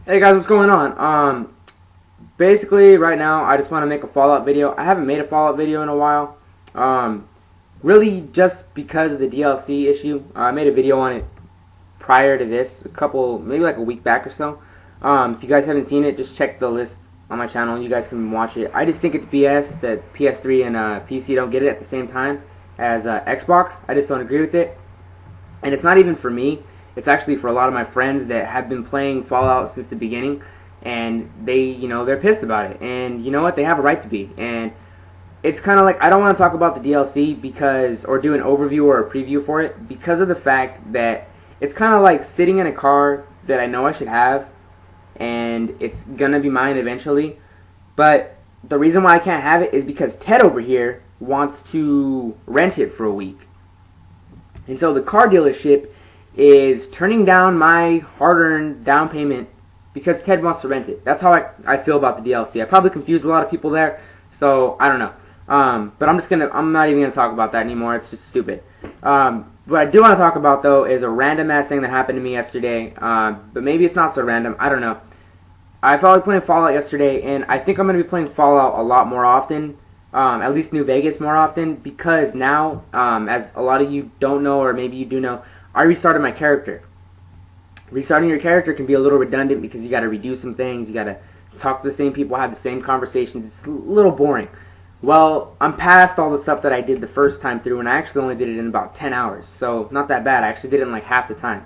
Hey guys, what's going on? Basically right now I just want to make a Fallout video. I haven't made a Fallout video in a while. Um, Really just because of the DLC issue. I made a video on it prior to this, maybe like a week back or so. If you guys haven't seen it, just check the list on my channel. You guys can watch it. I just think it's BS that PS3 and PC don't get it at the same time as Xbox. I just don't agree with it. And it's not even for me. It's actually for a lot of my friends that have been playing Fallout since the beginning, and they're pissed about it. And you know what? They have a right to be. And it's kind of like, I don't want to talk about the DLC or do an overview or a preview for it, because of the fact that it's kind of like sitting in a car that I know I should have, and it's gonna be mine eventually. But the reason why I can't have it is because Ted over here wants to rent it for a week. And so the car dealership is turning down my hard-earned down payment because Ted wants to rent it. That's how I feel about the DLC. I probably confused a lot of people there, so I don't know. But I'm not even gonna talk about that anymore. It's just stupid. What I do want to talk about though is a random ass thing that happened to me yesterday. But maybe it's not so random. I don't know. I felt like playing Fallout yesterday, and I think I'm gonna be playing Fallout a lot more often. At least New Vegas more often, because now, as a lot of you don't know, or maybe you do know, I restarted my character. Restarting your character can be a little redundant because you got to redo some things, you got to talk to the same people, have the same conversations. It's a little boring. Well, I'm past all the stuff that I did the first time through, and I actually only did it in about 10 hours, so not that bad. I actually did it in like half the time.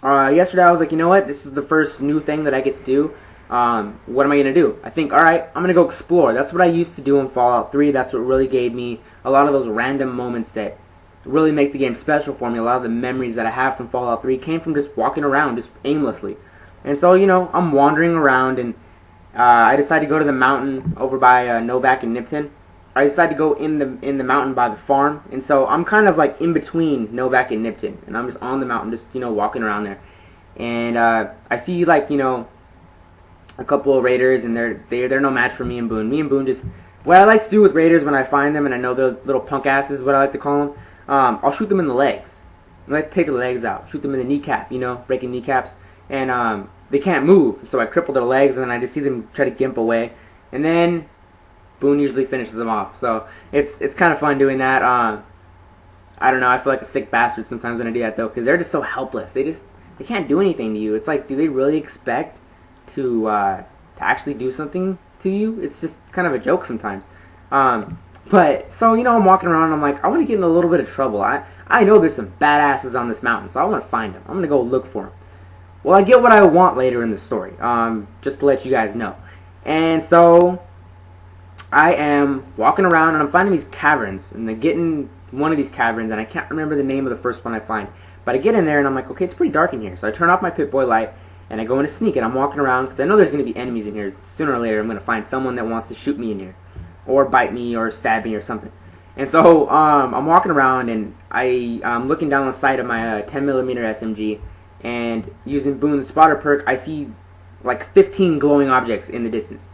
Yesterday I was like, you know what, this is the first new thing that I get to do. What am I going to do? I think, alright, I'm going to go explore. That's what I used to do in Fallout 3. That's what really gave me a lot of those random moments that really make the game special for me. A lot of the memories that I have from Fallout 3 came from just walking around, just aimlessly. And so, I'm wandering around, and I decided to go to the mountain over by Novak and Nipton. I decided to go in the mountain by the farm, and so I'm kind of like in between Novak and Nipton, and I'm just on the mountain, just walking around there. And I see a couple of raiders, and they're no match for me and Boone. Me and Boone just, what I like to do with raiders when I find them, and I know they're little punk asses, what I like to call them, I'll shoot them in the legs. I like to take the legs out, shoot them in the kneecap, breaking kneecaps, and they can't move, so I cripple their legs, and then I just see them try to gimp away, and then Boone usually finishes them off. So it's kind of fun doing that. I don't know, I feel like a sick bastard sometimes when I do that though, because they're just so helpless. They can't do anything to you. It's like, do they really expect to actually do something to you? It's just kind of a joke sometimes. But so I'm walking around, and I'm like, I want to get in a little bit of trouble. I know there's some badasses on this mountain, so I want to find them. I'm gonna go look for them. Well, I get what I want later in the story, just to let you guys know. And so I am walking around, and I'm finding these caverns, and I get in one of these caverns, and I can't remember the name of the first one I find. But I get in there, and I'm like, okay, it's pretty dark in here. So I turn off my Pip-Boy light, and I go into sneak, and I'm walking around, because I know there's going to be enemies in here. Sooner or later, I'm going to find someone that wants to shoot me in here, or bite me, or stab me, or something. And so I'm walking around, and I'm looking down the sight of my 10mm SMG, and using Boone's spotter perk, I see like 15 glowing objects in the distance.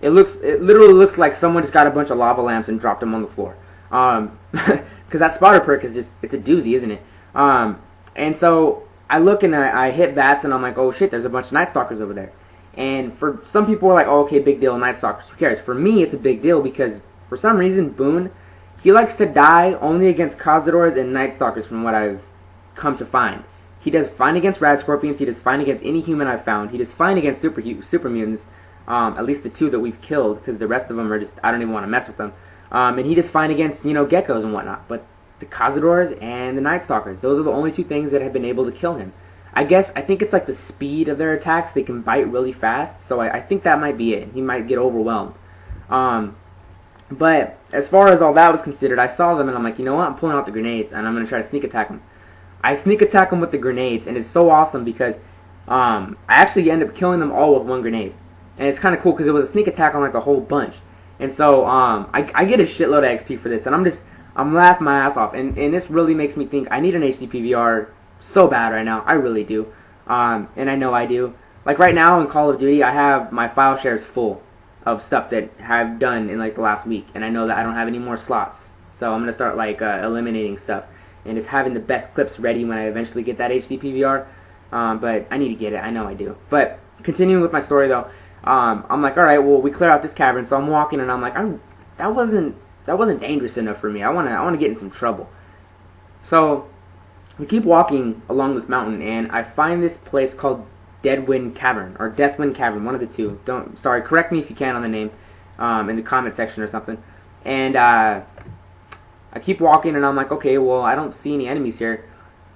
It literally looks like someone just got a bunch of lava lamps and dropped them on the floor. Because that spotter perk is it's a doozy, isn't it? And so I look, and I hit bats, and I'm like, oh shit, there's a bunch of Night Stalkers over there. And for some people are like, oh, okay, big deal, Night Stalkers, who cares? For me, it's a big deal because for some reason, Boone, he likes to die only against Cazadors and Night Stalkers, from what I've come to find. He does fine against Rad Scorpions, he does fine against any human I've found, he does fine against super mutants, at least the 2 that we've killed, because the rest of them are just, I don't even want to mess with them. And he does fine against, geckos and whatnot. But the Cazadors and the Night Stalkers, those are the only 2 things that have been able to kill him. I think it's like the speed of their attacks. They can bite really fast, so I think that might be it. He might get overwhelmed. But as far as all that was considered, I saw them, and I'm like, you know what? I'm pulling out the grenades, and I'm going to try to sneak attack them. I sneak attack them with the grenades, and it's so awesome because I actually end up killing them all with one grenade. And it's kind of cool because it was a sneak attack on like the whole bunch. And so I get a shitload of XP for this, and I'm laughing my ass off. And this really makes me think I need an HD PVR so bad right now. I really do. And I know I do. Like right now in Call of Duty, I have my file shares full of stuff that I've done in like the last week, and I know that I don't have any more slots. So I'm gonna start like eliminating stuff and just having the best clips ready when I eventually get that HD PVR. but I need to get it. I know I do. But continuing with my story though, I'm like, all right, well, we clear out this cavern. So I'm walking, and I'm like, that wasn't dangerous enough for me. I wanna get in some trouble. So we keep walking along this mountain, and I find this place called Deadwind Cavern or Deathwind Cavern, one of the two. Sorry, correct me if you can on the name in the comment section or something. And I keep walking, and I'm like, okay, well, I don't see any enemies here.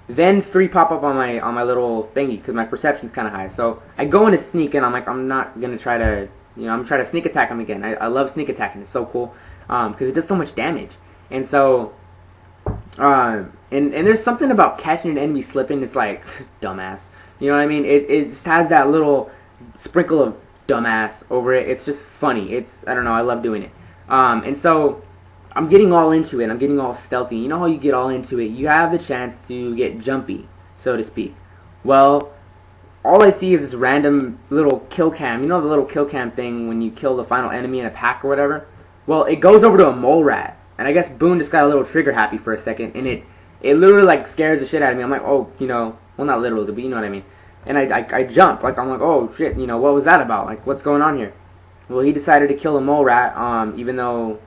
Then 3 pop up on my little thingy because my perception's kind of high. So I go into sneak, and I'm like, I'm not gonna try to, I'm trying to sneak attack them again. I love sneak attacking; it's so cool because it does so much damage. And so, and there's something about catching an enemy slipping. It's like dumbass. You know what I mean? It just has that little sprinkle of dumbass over it. It's just funny. I don't know. I love doing it. And so I'm getting all into it. I'm getting all stealthy. You know how you get all into it? You have the chance to get jumpy, so to speak. Well, all I see is this random little kill cam. You know the little kill cam thing when you kill the final enemy in a pack or whatever? Well, it goes over to a mole rat. And I guess Boone just got a little trigger happy for a second. And it literally like scares the shit out of me. I'm like, oh, well, not literally, but you know what I mean. And I jump. Like, I'm like, oh, shit, what was that about? Like, what's going on here? Well, he decided to kill a mole rat, even though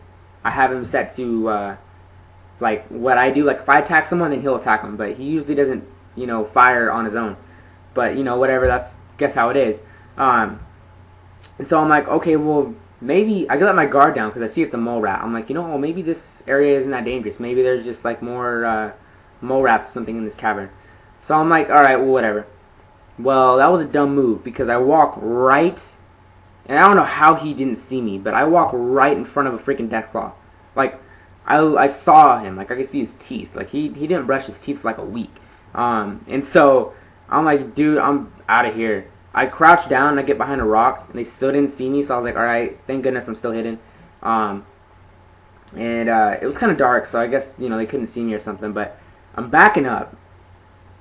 I have him set to, like, what I do. Like, if I attack someone, then he'll attack them. But he usually doesn't, fire on his own. But, whatever, that's, guess how it is. And so I'm like, okay, well, maybe, I can let my guard down because I see it's a mole rat. I'm like, well, maybe this area isn't that dangerous. Maybe there's just, like, more, mole rats or something in this cavern. So I'm like, alright, well, whatever. Well, that was a dumb move because I walk right, and I don't know how he didn't see me, but I walk right in front of a freaking Deathclaw. Like, I saw him. Like, I could see his teeth. Like, he didn't brush his teeth for like a week. And so I'm like, dude, I'm out of here. I crouched down and I get behind a rock, and they still didn't see me, so I was like, alright, thank goodness I'm still hidden. And it was kind of dark, so I guess, they couldn't see me or something, but I'm backing up,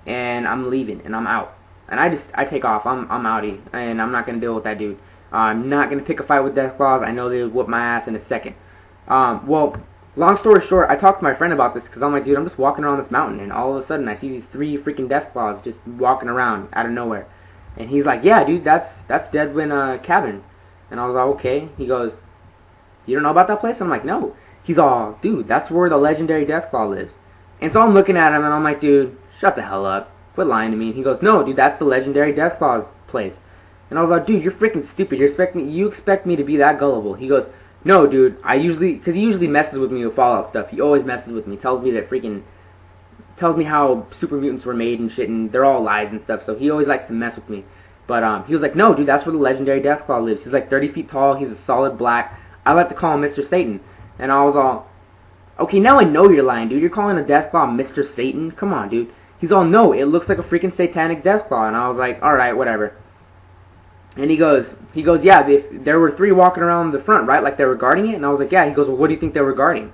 and I'm leaving, and I'm out. And I take off. I'm outie, and I'm not gonna deal with that dude. I'm not gonna pick a fight with Deathclaws. I know they would whoop my ass in a second. Well, long story short, I talked to my friend about this because I'm like, dude, I'm just walking around this mountain, and all of a sudden I see these 3 freaking Deathclaws just walking around out of nowhere. And he's like, yeah, dude, that's Deadwind Cabin. And I was like, okay. He goes, you don't know about that place? I'm like, no. He's all, dude, that's where the legendary Deathclaw lives. And so I'm looking at him, and I'm like, dude, shut the hell up. Quit lying to me. And he goes, no, dude, that's the legendary Deathclaw's place. And I was like, dude, you're freaking stupid. You expect me to be that gullible. He goes, no, dude, because he usually messes with me with Fallout stuff. He always messes with me. Tells me how super mutants were made and shit, and they're all lies and stuff. So he always likes to mess with me. But he was like, no, dude, that's where the legendary Deathclaw lives. He's like 30 feet tall. He's a solid black. I like to call him Mr. Satan. And I was all, okay, now I know you're lying, dude. You're calling a Deathclaw Mr. Satan? Come on, dude. He's all, no, it looks like a freaking satanic Deathclaw. And I was like, alright, whatever. And he goes, yeah, there were 3 walking around the front, right? Like they were guarding it? And I was like, yeah. He goes, well, what do you think they were guarding?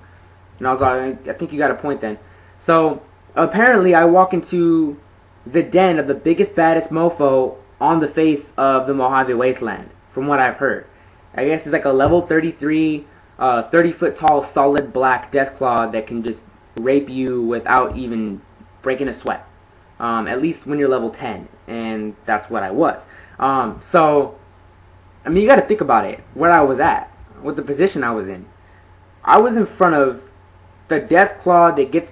And I was like, I think you got a point then. So, apparently I walk into the den of the biggest, baddest mofo on the face of the Mojave Wasteland, from what I've heard. I guess it's like a level 33, 30-foot tall, solid black Deathclaw that can just rape you without even breaking a sweat. At least when you're level 10, and that's what I was. So, I mean, you gotta think about it, where I was at, with the position I was in. I was in front of the Deathclaw that gets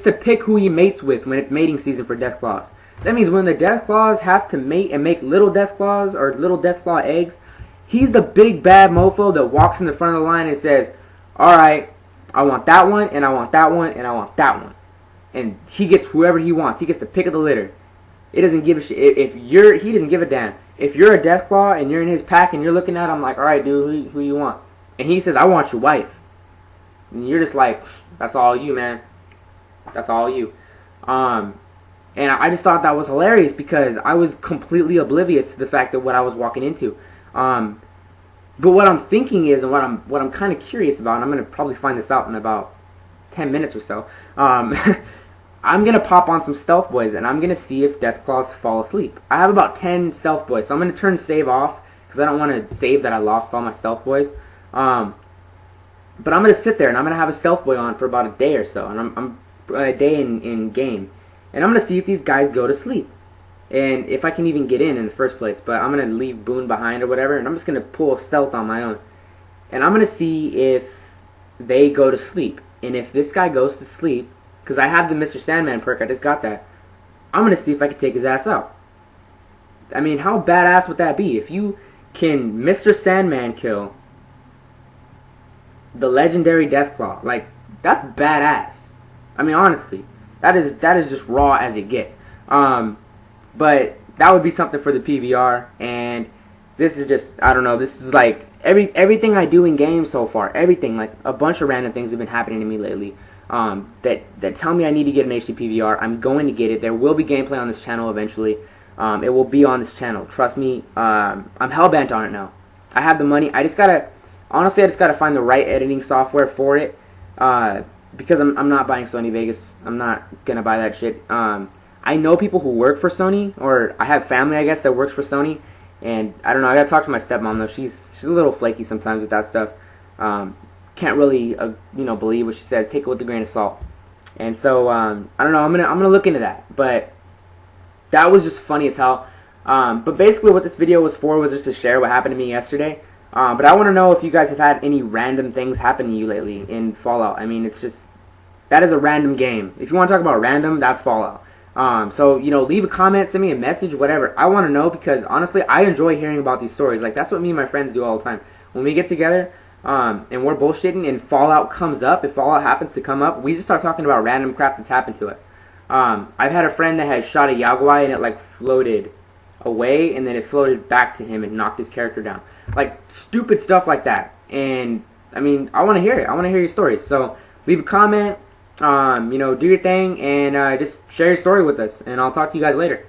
to pick who he mates with when it's mating season for Deathclaws. That means when the Deathclaws have to mate and make little Deathclaws or little Deathclaw eggs, he's the big bad mofo that walks in the front of the line and says, alright, I want that one, and I want that one, and I want that one. And he gets whoever he wants. He gets the pick of the litter. It doesn't give a shit. He doesn't give a damn. If you're a Deathclaw and you're in his pack and you're looking at him like, alright, dude, who you want? And he says, I want your wife. And you're just like, that's all you, man. That's all you. And I just thought that was hilarious because I was completely oblivious to the fact that what I was walking into. But what I'm thinking is, and what I'm kind of curious about, and I'm going to probably find this out in about 10 minutes or so, I'm going to pop on some Stealth Boys, and I'm going to see if Deathclaws fall asleep. I have about 10 Stealth Boys, so I'm going to turn save off, because I don't want to save that I lost all my Stealth Boys. But I'm going to sit there, and I'm going to have a Stealth Boy on for about a day or so, and I'm a day in game. and I'm gonna see if these guys go to sleep, and if I can even get in the first place. But I'm gonna leave Boone behind or whatever, and I'm just gonna pull stealth on my own, and I'm gonna see if they go to sleep. And if this guy goes to sleep, because I have the Mr. Sandman perk, I just got that, I'm gonna see if I can take his ass out. I mean, how badass would that be if you can Mr. Sandman kill the legendary Deathclaw? Like, that's badass. I mean, honestly, that is just raw as it gets. But that would be something for the PVR, and this is just, I don't know, this is like everything I do in games so far, everything, like a bunch of random things have been happening to me lately that tell me I need to get an HD PVR. I'm going to get it. There will be gameplay on this channel eventually. It will be on this channel. Trust me, I'm hellbent on it now. I have the money. Honestly, I just gotta find the right editing software for it. Because I'm not buying Sony Vegas. I'm not gonna buy that shit. I know people who work for Sony, or I have family, I guess, that works for Sony, and I don't know. I gotta talk to my stepmom though. She's a little flaky sometimes with that stuff. Can't really believe what she says. Take it with a grain of salt. And so I don't know. I'm gonna look into that. But that was just funny as hell. But basically, what this video was for was just to share what happened to me yesterday. But I want to know if you guys have had any random things happen to you lately in Fallout. I mean, it's just, that is a random game. If you want to talk about random, that's Fallout. So, leave a comment, send me a message, whatever. I want to know, because honestly, I enjoy hearing about these stories. Like, that's what me and my friends do all the time. When we get together, and we're bullshitting and Fallout comes up, if Fallout happens to come up, we just start talking about random crap that's happened to us. I've had a friend that had shot a Yaguai and it like floated away, and then it floated back to him and knocked his character down. Like, stupid stuff like that. And I mean, I want to hear it. I want to hear your stories. So leave a comment, do your thing, and just share your story with us, and I'll talk to you guys later.